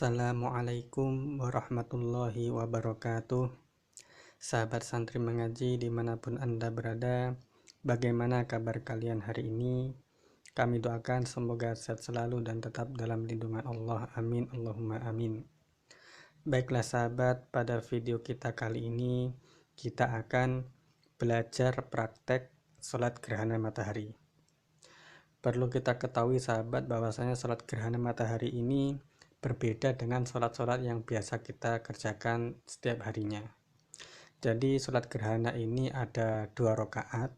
Assalamualaikum warahmatullahi wabarakatuh. Sahabat santri mengaji dimanapun Anda berada, bagaimana kabar kalian hari ini? Kami doakan semoga sehat selalu dan tetap dalam lindungan Allah. Amin, Allahumma amin. Baiklah sahabat, pada video kita kali ini kita akan belajar praktek sholat gerhana matahari. Perlu kita ketahui sahabat bahwasanya sholat gerhana matahari ini berbeda dengan sholat-sholat yang biasa kita kerjakan setiap harinya. Jadi sholat gerhana ini ada 2 rakaat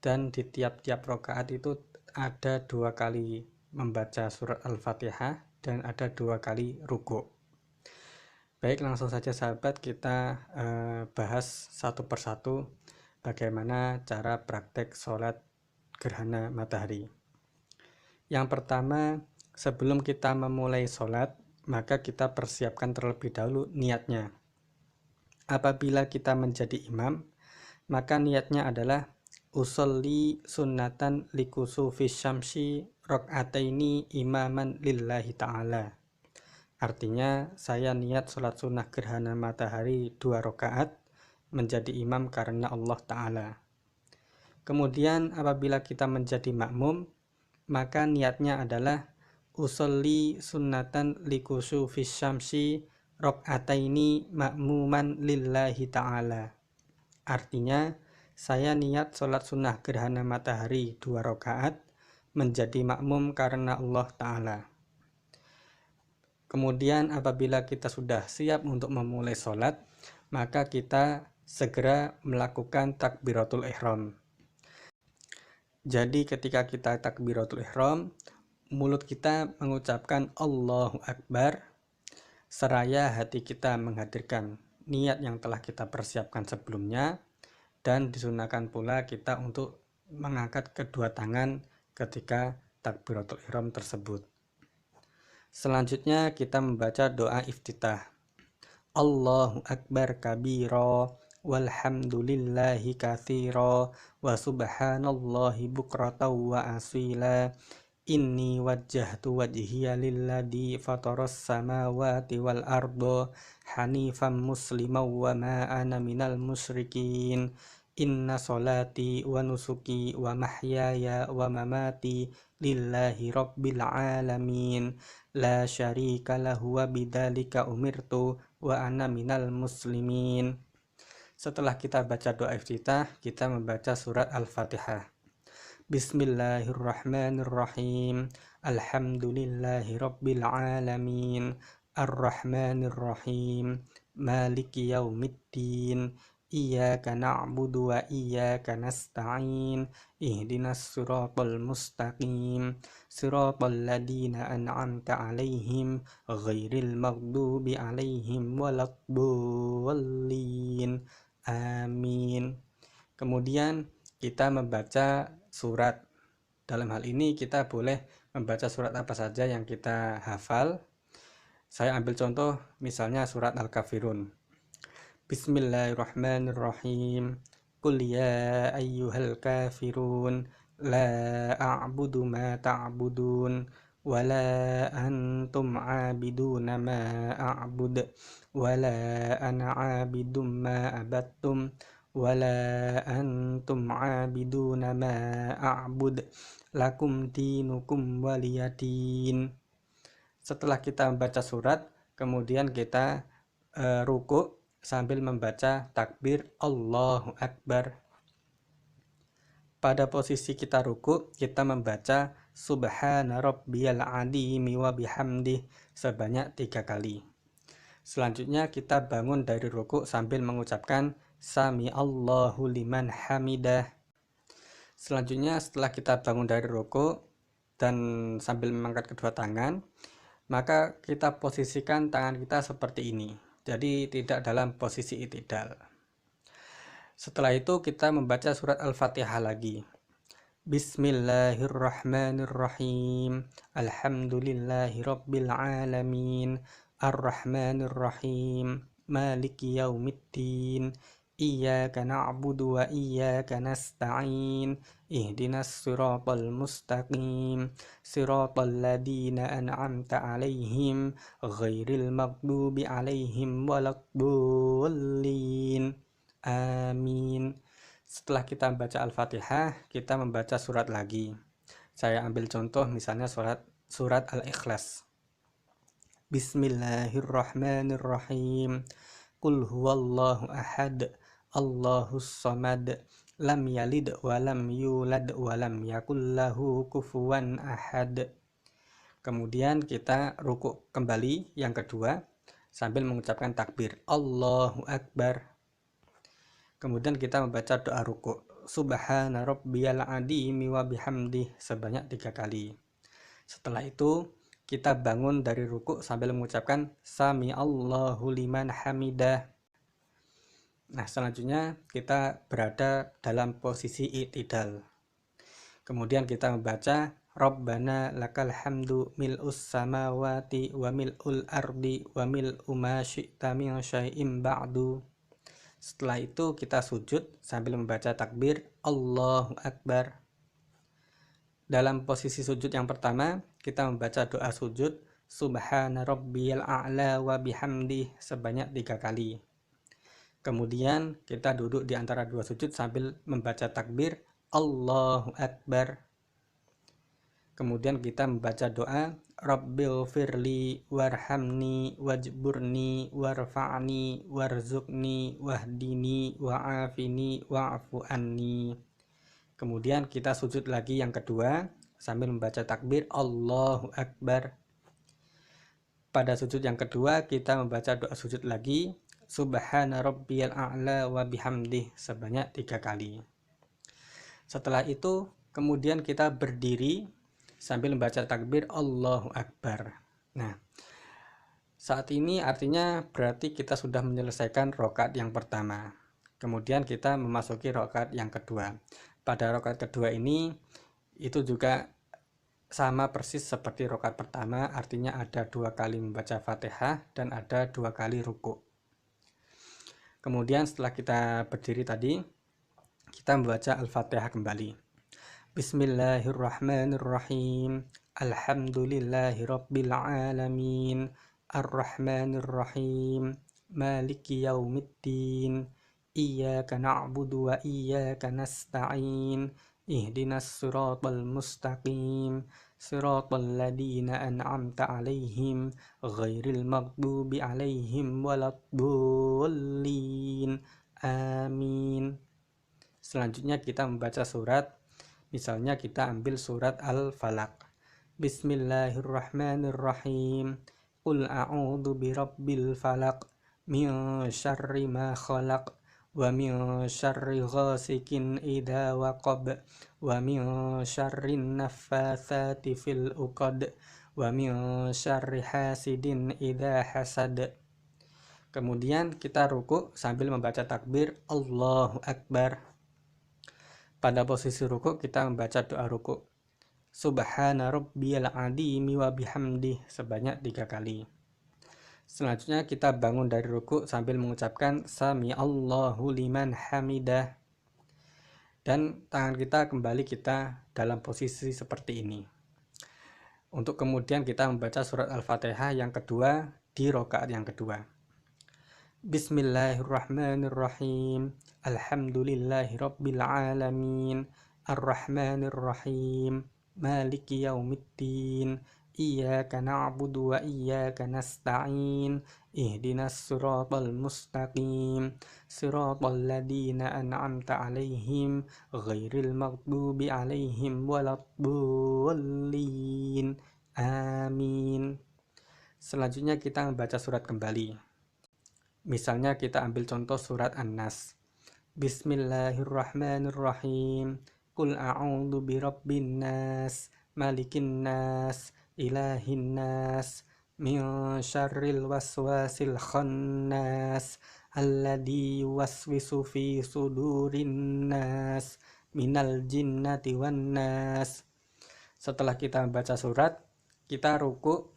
dan di tiap-tiap rakaat itu ada 2 kali membaca surat Al-Fatihah dan ada 2 kali ruku'. Baik, langsung saja sahabat kita bahas satu persatu bagaimana cara praktek sholat gerhana matahari. Yang pertama, sebelum kita memulai sholat, maka kita persiapkan terlebih dahulu niatnya. Apabila kita menjadi imam, maka niatnya adalah usolli sunnatan likusufi syamsi rok'ataini imaman lillahi ta'ala. Artinya, saya niat sholat sunnah gerhana matahari 2 rakaat menjadi imam karena Allah Ta'ala. Kemudian apabila kita menjadi makmum, maka niatnya adalah usolli sunnatan likusufi syamsi rok'ataini ma'muman lillahi ta'ala. Artinya, saya niat sholat sunnah gerhana matahari 2 rakaat menjadi makmum karena Allah Ta'ala. Kemudian apabila kita sudah siap untuk memulai sholat, maka kita segera melakukan takbiratul ihram. Jadi ketika kita takbiratul ihram, mulut kita mengucapkan Allahu Akbar, seraya hati kita menghadirkan niat yang telah kita persiapkan sebelumnya, dan disunahkan pula kita untuk mengangkat kedua tangan ketika takbiratul ihram tersebut. Selanjutnya kita membaca doa iftitah. Allahu Akbar kabira walhamdulillahi katsira wa subhanallahi bukratan wa asila inni wajjahtu wajhiya lilladzi fataras samawati wal arda hanifan musliman wa ma ana minal musyrikin inna salati wa nusuki wa mahyaya wa mamati lillahi rabbil alamin la syarika lahu wa bidzalika umirtu wa ana minal muslimin. Setelah kita baca doa iftitah, kita membaca surat Al-Fatihah. Bismillahirrahmanirrahim. Alhamdulillahi rabbil alamin. Ar-Rahmanirrahim. Maliki yaumiddin. Iyyaka na'budu wa iyyaka nasta'in. Ihdinas siratal mustaqim. Siratal ladzina an'amta 'alaihim ghairil maghdubi 'alaihim waladdallin. Amin. Kemudian kita membaca surat. Dalam hal ini kita boleh membaca surat apa saja yang kita hafal. Saya ambil contoh misalnya surat Al-Kafirun. Bismillahirrahmanirrahim. Qul ya ayyuhal kafirun la a'budu ma ta'budun wa la antum 'abiduna ma a'bud wa la ana 'abidum ma abattum wala antum 'abiduna ma a'bud lakum dinukum waliyadin. Setelah kita membaca surat, kemudian kita ruku' sambil membaca takbir Allahu Akbar. Pada posisi kita ruku', kita membaca subhana rabbiyal azimi wa bihamdih sebanyak 3 kali. Selanjutnya kita bangun dari ruku' sambil mengucapkan Sami Allahu liman hamidah. Selanjutnya setelah kita bangun dari ruku' dan sambil mengangkat kedua tangan, maka kita posisikan tangan kita seperti ini. Jadi tidak dalam posisi i'tidal. Setelah itu kita membaca surat Al-Fatihah lagi. Bismillahirrahmanirrahim. Alhamdulillahi rabbil alamin. Ar-Rahmanirrahim. Maliki yaumiddin. iyyaka na'budu wa iyyaka nasta'in, ihdinas siratal mustaqim, siratal ladzina an'amta 'alaihim, ghairil maghdubi 'alaihim waladdallin. Amin. Setelah kita membaca Al-Fatihah, kita membaca surat lagi. Saya ambil contoh misalnya surat Al-Ikhlas. Bismillahirrahmanirrahim. Qul huwallahu ahad, Allahus samad, lam yalid wa lam yulad wa lam yakul lahu kufuwan ahad. Kemudian kita rukuk kembali yang kedua sambil mengucapkan takbir Allahu Akbar. Kemudian kita membaca doa rukuk Subhana rabbiyal azimi wa bihamdih sebanyak 3 kali. Setelah itu kita bangun dari rukuk sambil mengucapkan Sami Allahu liman hamidah. Nah, selanjutnya kita berada dalam posisi i'tidal. Kemudian kita membaca Rabbana lakal hamdu mil'us samawati wa mil'ul ardi wa mil'u ma syi'ta min syai'im ba'du. Setelah itu kita sujud sambil membaca takbir Allahu Akbar. Dalam posisi sujud yang pertama, kita membaca doa sujud Subhana rabbiyal a'la wa bihamdih sebanyak 3 kali. Kemudian kita duduk di antara dua sujud sambil membaca takbir Allahu Akbar. Kemudian kita membaca doa Rabbil firli warhamni wajburni warfa'ni warzuqni wahdini wa'afini wa'fu anni. Kemudian kita sujud lagi yang kedua sambil membaca takbir Allahu Akbar. Pada sujud yang kedua kita membaca doa sujud lagi Subhana rabbiyal a'la wa bihamdih sebanyak 3 kali. Setelah itu kemudian kita berdiri sambil membaca takbir Allahu Akbar. Nah, saat ini artinya berarti kita sudah menyelesaikan rakaat yang pertama. Kemudian kita memasuki rakaat yang kedua. Pada rakaat kedua ini itu juga sama persis seperti rakaat pertama, artinya ada 2 kali membaca Fatihah dan ada 2 kali rukuk. Kemudian setelah kita berdiri tadi, kita membaca Al-Fatihah kembali. Bismillahirrahmanirrahim. Alhamdulillahi rabbil alamin. Ar-Rahmanirrahim. Maliki yaumiddin. Iyyaka na'budu wa iyyaka nasta'in. Ihdinas siratal mustaqim. Siratal ladzina an'amta 'alaihim, ghairil maghdubi 'alaihim waladdallin. Amin. Selanjutnya kita membaca surat. Misalnya kita ambil surat Al-Falaq. Bismillahirrahmanirrahim. Qul a'udzu birabbil falaq min syarri ma khalaq wa min syarri ghasikin idza waqab wa min syarri naffatsati fil uqad wa min syarri hasidin idza hasad. Kemudian kita rukuk sambil membaca takbir Allahu Akbar. Pada posisi rukuk kita membaca doa rukuk Subhana rabbiyal azimi wa bihamdih sebanyak 3 kali. Selanjutnya kita bangun dari rukuk sambil mengucapkan Sami Allahu liman hamidah. Dan tangan kita kembali kita dalam posisi seperti ini. Untuk kemudian kita membaca surat Al-Fatihah yang kedua di rakaat yang kedua. Bismillahirrahmanirrahim. Alhamdulillahi rabbil alamin. Ar-Rahmanirrahim. Maliki yaumiddin. Iyyaka na'budu wa iyyaka nasta'in. Ihdinas siratal mustaqim. Siratal ladzina an'amta 'alaihim, ghairil maghdubi 'alaihim waladdallin. Amin. Selanjutnya kita membaca surat kembali. Misalnya kita ambil contoh surat An-Nas. Bismillahirrahmanirrahim. Qul a'udzu birabbin nas, malikin nas, ilahin nas, min syarril waswasil khannas, alladzi yuwaswisu fi sudurin nas, minal jinnati wan nas. Setelah kita membaca surat, kita rukuk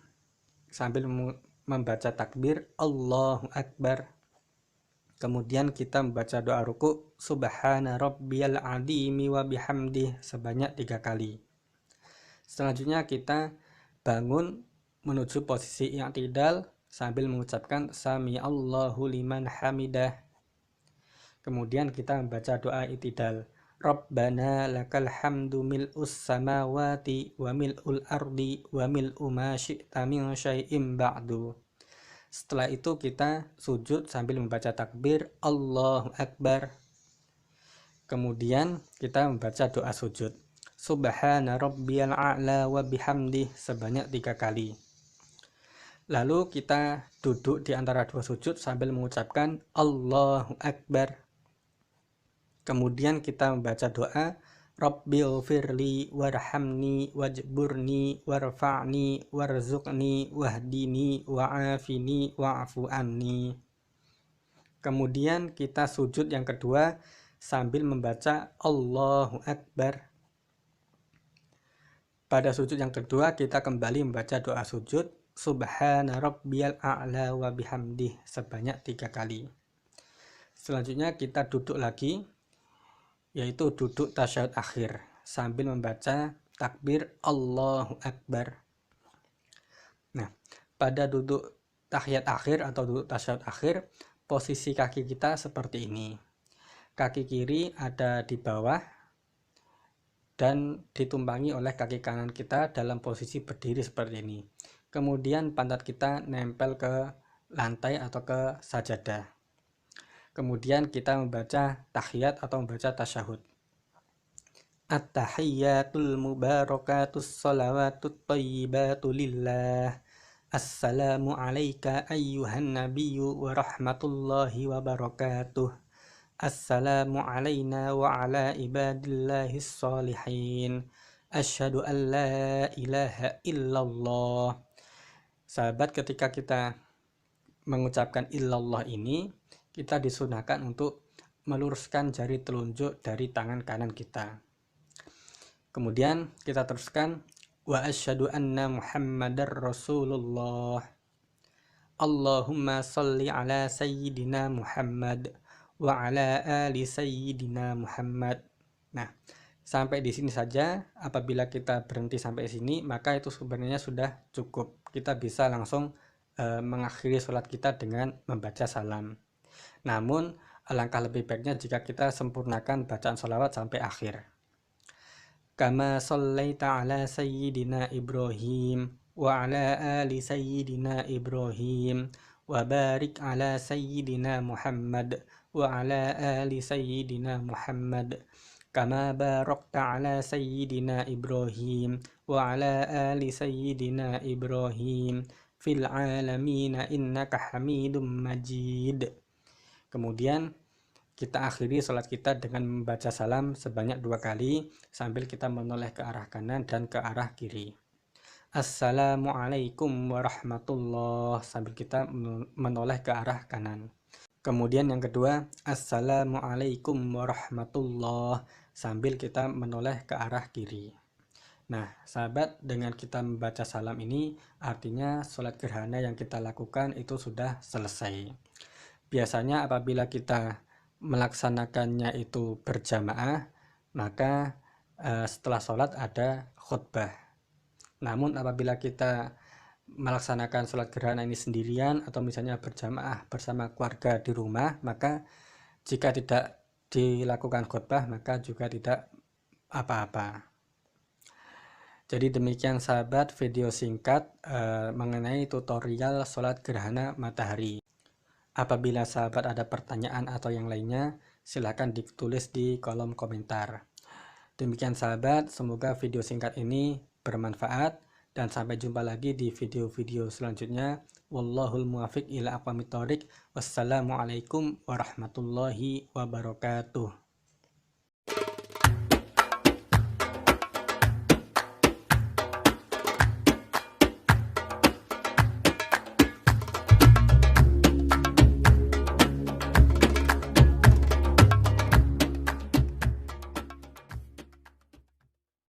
sambil membaca takbir Allahu Akbar. Kemudian kita membaca doa ruku subhana rabbiyal azimi wa bihamdih sebanyak 3 kali. Selanjutnya kita bangun menuju posisi i'tidal sambil mengucapkan sami Allahu liman hamidah. Kemudian kita membaca doa i'tidal. Rabbana lakal hamdu mil'us samawati wa mil'ul ardi wa mil'u ma syi'ta min syai'im ba'du. Setelah itu kita sujud sambil membaca takbir Allahu Akbar. Kemudian kita membaca doa sujud Subhana rabbiyal a'la wa bihamdih sebanyak 3 kali. Lalu kita duduk di antara dua sujud sambil mengucapkan Allahu Akbar. Kemudian kita membaca doa Rabbighfirli warhamni wajburni warfa'ni warzuqni wahdini wa'afini wa'fu anni. Kemudian kita sujud yang kedua sambil membaca Allahu Akbar. Pada sujud yang kedua kita kembali membaca doa sujud Subhana rabbiyal a'la wa bihamdih sebanyak 3 kali. Selanjutnya kita duduk lagi, yaitu duduk tasyahud akhir sambil membaca takbir Allahu Akbar. Nah, pada duduk tahiyat akhir atau duduk tasyahud akhir, posisi kaki kita seperti ini. Kaki kiri ada di bawah dan ditumpangi oleh kaki kanan kita dalam posisi berdiri seperti ini. Kemudian pantat kita nempel ke lantai atau ke sajadah. Kemudian kita membaca tahiyat atau membaca tasyahud. At-tahiyyatul mubarakatus salawatut thayyibatu lillah. Assalamu alayka ayyuhan nabiyyu wa rahmatullahi wa barakatuh. Assalamu alayna wa ala ibadillahis salihin. Asyhadu an la ilaha illallah. Sahabat, ketika kita mengucapkan illallah ini, kita disunahkan untuk meluruskan jari telunjuk dari tangan kanan kita. Kemudian kita teruskan wa asyhadu anna muhammadar rasulullah. Allahumma salli ala sayyidina Muhammad wa ala ali sayyidina Muhammad. Nah, sampai di sini saja. Apabila kita berhenti sampai sini, maka itu sebenarnya sudah cukup. Kita bisa langsung mengakhiri sholat kita dengan membaca salam. Namun alangkah lebih baiknya jika kita sempurnakan bacaan sholawat sampai akhir. Kama shallaita ala sayyidina Ibrahim wa ala ali sayyidina Ibrahim wa barik ala sayyidina Muhammad wa ala ali sayyidina Muhammad kama barakta ala sayyidina Ibrahim wa ala ali sayyidina Ibrahim fil alamin innaka hamidum majid. Kemudian kita akhiri sholat kita dengan membaca salam sebanyak 2 kali sambil kita menoleh ke arah kanan dan ke arah kiri. Assalamualaikum warahmatullah sambil kita menoleh ke arah kanan. Kemudian yang kedua, Assalamualaikum warahmatullah sambil kita menoleh ke arah kiri. Nah, sahabat, dengan kita membaca salam ini artinya sholat gerhana yang kita lakukan itu sudah selesai. Biasanya apabila kita melaksanakannya itu berjamaah, maka setelah sholat ada khutbah. Namun apabila kita melaksanakan sholat gerhana ini sendirian atau misalnya berjamaah bersama keluarga di rumah, maka jika tidak dilakukan khutbah maka juga tidak apa-apa. Jadi demikian sahabat video singkat mengenai tutorial sholat gerhana matahari. Apabila sahabat ada pertanyaan atau yang lainnya, silakan ditulis di kolom komentar. Demikian sahabat, semoga video singkat ini bermanfaat dan sampai jumpa lagi di video-video selanjutnya. Wallahul muwaffiq ila aqwamit thoriq. Wassalamualaikum warahmatullahi wabarakatuh.